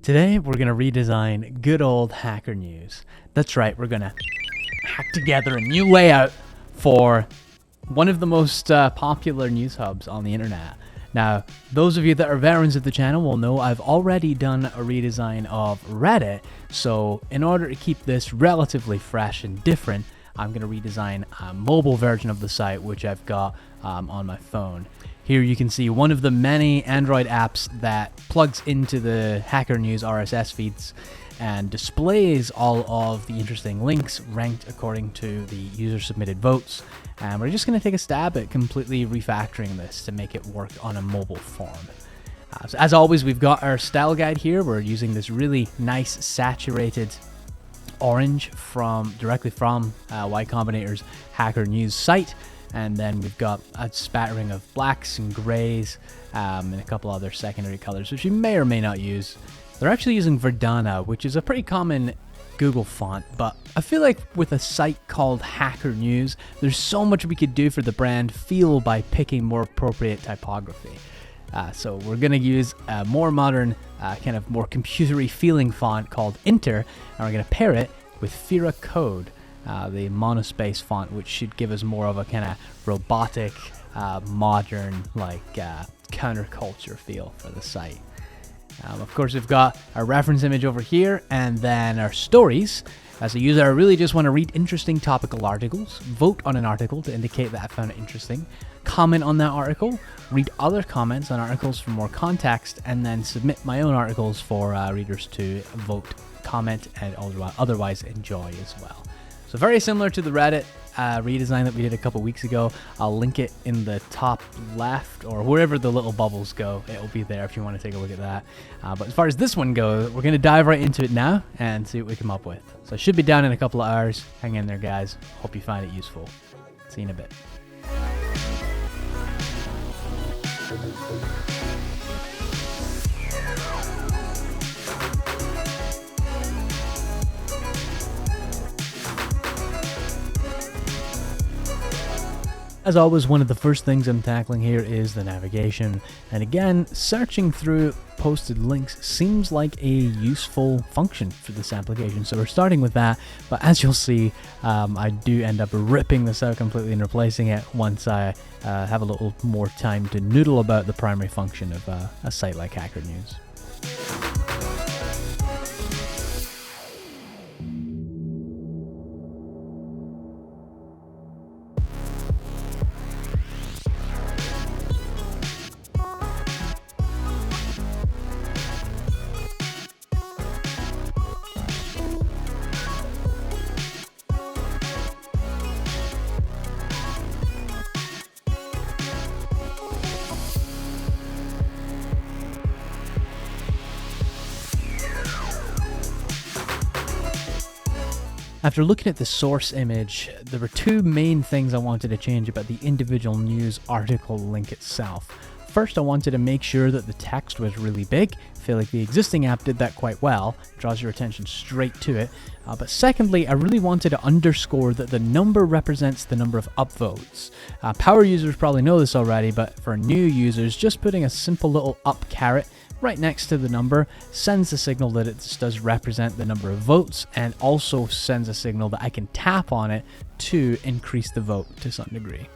Today, we're going to redesign good old Hacker News. That's right, we're going to hack together a new layout for one of the most popular news hubs on the internet. Now, those of you that are veterans of the channel will know I've already done a redesign of Reddit, so in order to keep this relatively fresh and different, I'm going to redesign a mobile version of the site, which I've got on my phone. Here you can see one of the many Android apps that plugs into the Hacker News RSS feeds and displays all of the interesting links ranked according to the user-submitted votes. And we're just going to take a stab at completely refactoring this to make it work on a mobile form. So as always, we've got our style guide here. We're using this really nice saturated orange directly from Y Combinator's Hacker News site. And then we've got a spattering of blacks and grays and a couple other secondary colors, which you may or may not use. They're actually using Verdana, which is a pretty common Google font, but I feel like with a site called Hacker News, there's so much we could do for the brand feel by picking more appropriate typography. So we're going to use a more modern, kind of more computery feeling font called Inter, and we're going to pair it with Fira Code, the monospace font, which should give us more of a kind of robotic, modern, like counterculture feel for the site. Of course, we've got our reference image over here, and then our stories. As a user, I really just want to read interesting topical articles, vote on an article to indicate that I found it interesting, comment on that article, read other comments on articles for more context, and then submit my own articles for readers to vote, comment, and otherwise enjoy as well. So very similar to the Reddit redesign that we did a couple weeks ago. I'll link it in the top left or wherever the little bubbles go. It'll be there if you want to take a look at that. But as far as this one goes, we're going to dive right into it now and see what we come up with. So it should be done in a couple of hours. Hang in there, guys. Hope you find it useful. See you in a bit. As always, one of the first things I'm tackling here is the navigation. And again, searching through posted links seems like a useful function for this application. So we're starting with that, but as you'll see, I do end up ripping this out completely and replacing it once I have a little more time to noodle about the primary function of a site like Hacker News. After looking at the source image, there were two main things I wanted to change about the individual news article link itself. First, I wanted to make sure that the text was really big. I feel like the existing app did that quite well. It draws your attention straight to it. But secondly, I really wanted to underscore that the number represents the number of upvotes. Power users probably know this already, but for new users, just putting a simple little up caret right next to the number sends a signal that it does represent the number of votes, and also sends a signal that I can tap on it to increase the vote to some degree.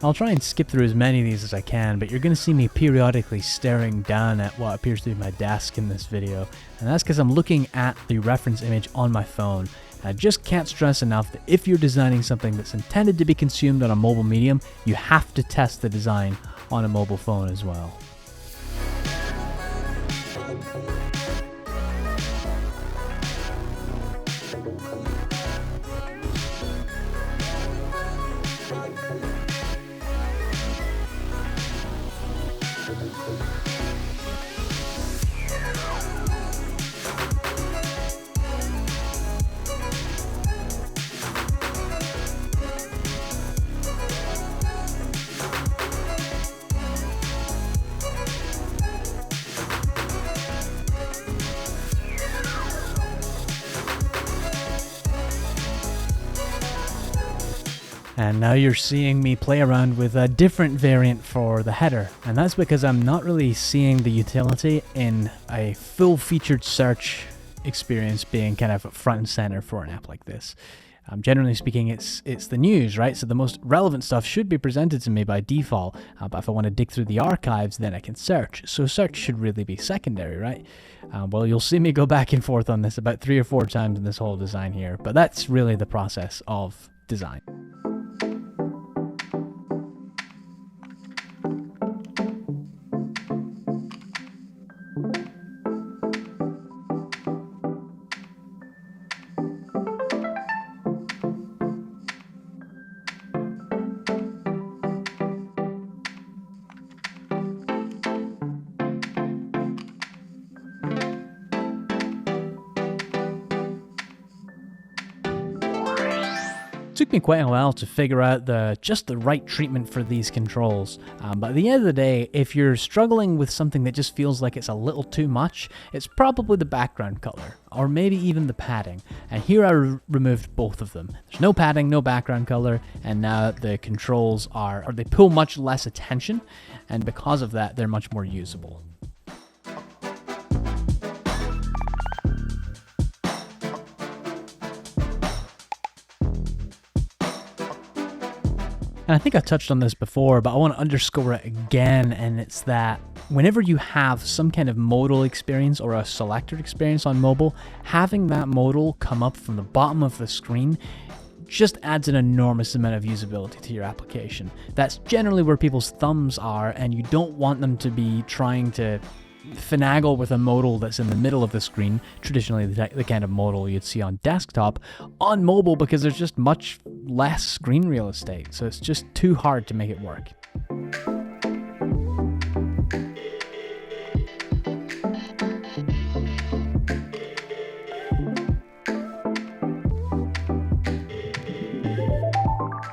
I'll try and skip through as many of these as I can, but you're going to see me periodically staring down at what appears to be my desk in this video, and that's because I'm looking at the reference image on my phone. And I just can't stress enough that if you're designing something that's intended to be consumed on a mobile medium, you have to test the design on a mobile phone as well. And now you're seeing me play around with a different variant for the header, and that's because I'm not really seeing the utility in a full-featured search experience being kind of front and center for an app like this. Generally speaking, it's the news, right? So the most relevant stuff should be presented to me by default, but if I want to dig through the archives, then I can search. So search should really be secondary, right? Well, you'll see me go back and forth on this about 3 or 4 times in this whole design here, but that's really the process of design. Took me quite a while to figure out just the right treatment for these controls, but at the end of the day, if you're struggling with something that just feels like it's a little too much, it's probably the background color, or maybe even the padding. And here I removed both of them. There's no padding, no background color, and now the controls they pull much less attention, and because of that, they're much more usable. And I think I touched on this before, but I want to underscore it again, and it's that whenever you have some kind of modal experience or a selector experience on mobile, having that modal come up from the bottom of the screen just adds an enormous amount of usability to your application. That's generally where people's thumbs are, and you don't want them to be trying to finagle with a modal that's in the middle of the screen, traditionally the kind of modal you'd see on desktop, on mobile, because there's just much less screen real estate, so it's just too hard to make it work.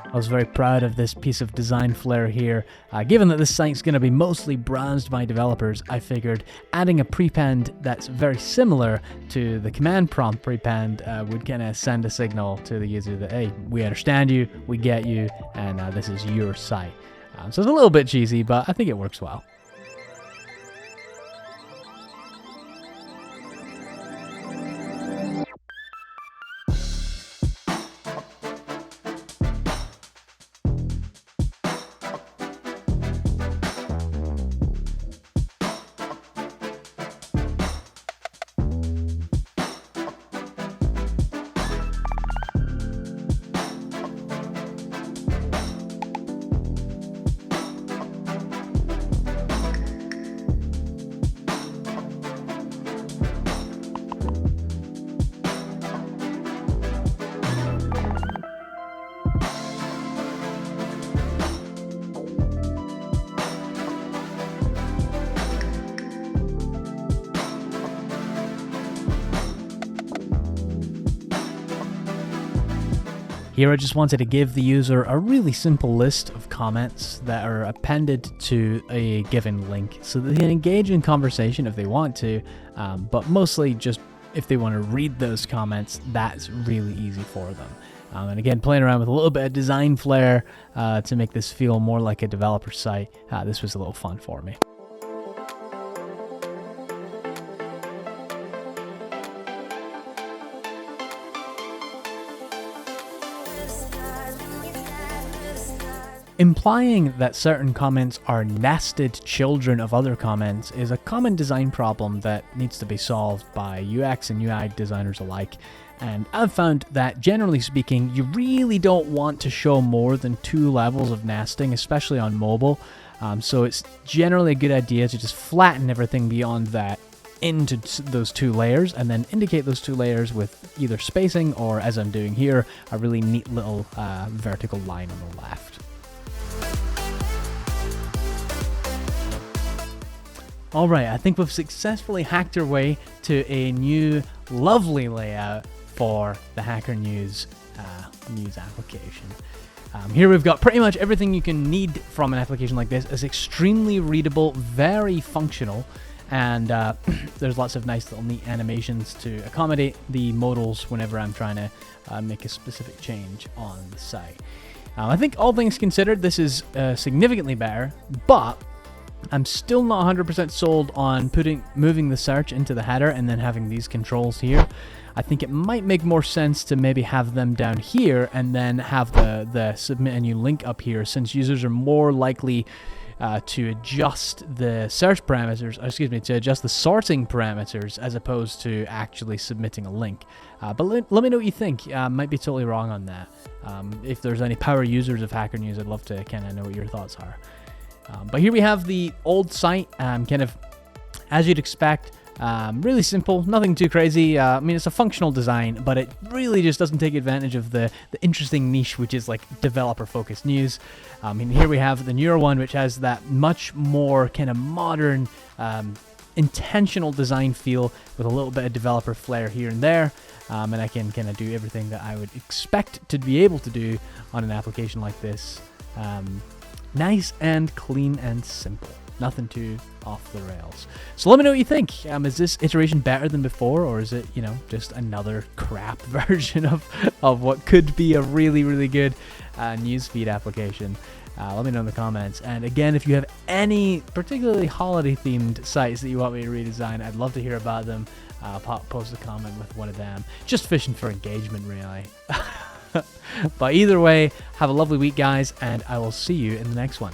I was very proud of this piece of design flair here. Given that this site's going to be mostly browsed by developers, I figured adding a prepend that's very similar to the command prompt prepend would kind of send a signal to the user that, hey, we understand you, we get you, and this is your site. So it's a little bit cheesy, but I think it works well. Here I just wanted to give the user a really simple list of comments that are appended to a given link so that they can engage in conversation if they want to, but mostly just if they want to read those comments, that's really easy for them. And again, playing around with a little bit of design flair to make this feel more like a developer site, this was a little fun for me. Implying that certain comments are nested children of other comments is a common design problem that needs to be solved by UX and UI designers alike. And I've found that, generally speaking, you really don't want to show more than 2 levels of nesting, especially on mobile. So it's generally a good idea to just flatten everything beyond that into those 2 layers, and then indicate those 2 layers with either spacing or, as I'm doing here, a really neat little vertical line on the left. Alright, I think we've successfully hacked our way to a new lovely layout for the Hacker News news application. Here we've got pretty much everything you can need from an application like this. It's extremely readable, very functional, and there's lots of nice little neat animations to accommodate the modals whenever I'm trying to make a specific change on the site. I think all things considered, this is significantly better, but I'm still not 100% sold on moving the search into the header and then having these controls here. I think it might make more sense to maybe have them down here and then have the submit a new link up here, since users are more likely to adjust the search parameters, to adjust the sorting parameters as opposed to actually submitting a link. But let me know what you think. Might be totally wrong on that. If there's any power users of Hacker News, I'd love to kind of know what your thoughts are. But here we have the old site, kind of as you'd expect. Really simple, nothing too crazy. I mean, it's a functional design, but it really just doesn't take advantage of the interesting niche, which is like developer-focused news. I mean, here we have the newer one, which has that much more kind of modern, intentional design feel with a little bit of developer flair here and there. And I can kind of do everything that I would expect to be able to do on an application like this. Nice and clean and simple. Nothing too off the rails. So let me know what you think. Is this iteration better than before, or is it, just another crap version of what could be a really, really good newsfeed application? Let me know in the comments. And again, if you have any particularly holiday-themed sites that you want me to redesign, I'd love to hear about them. Post a comment with one of them. Just fishing for engagement, really. But either way, have a lovely week, guys, and I will see you in the next one.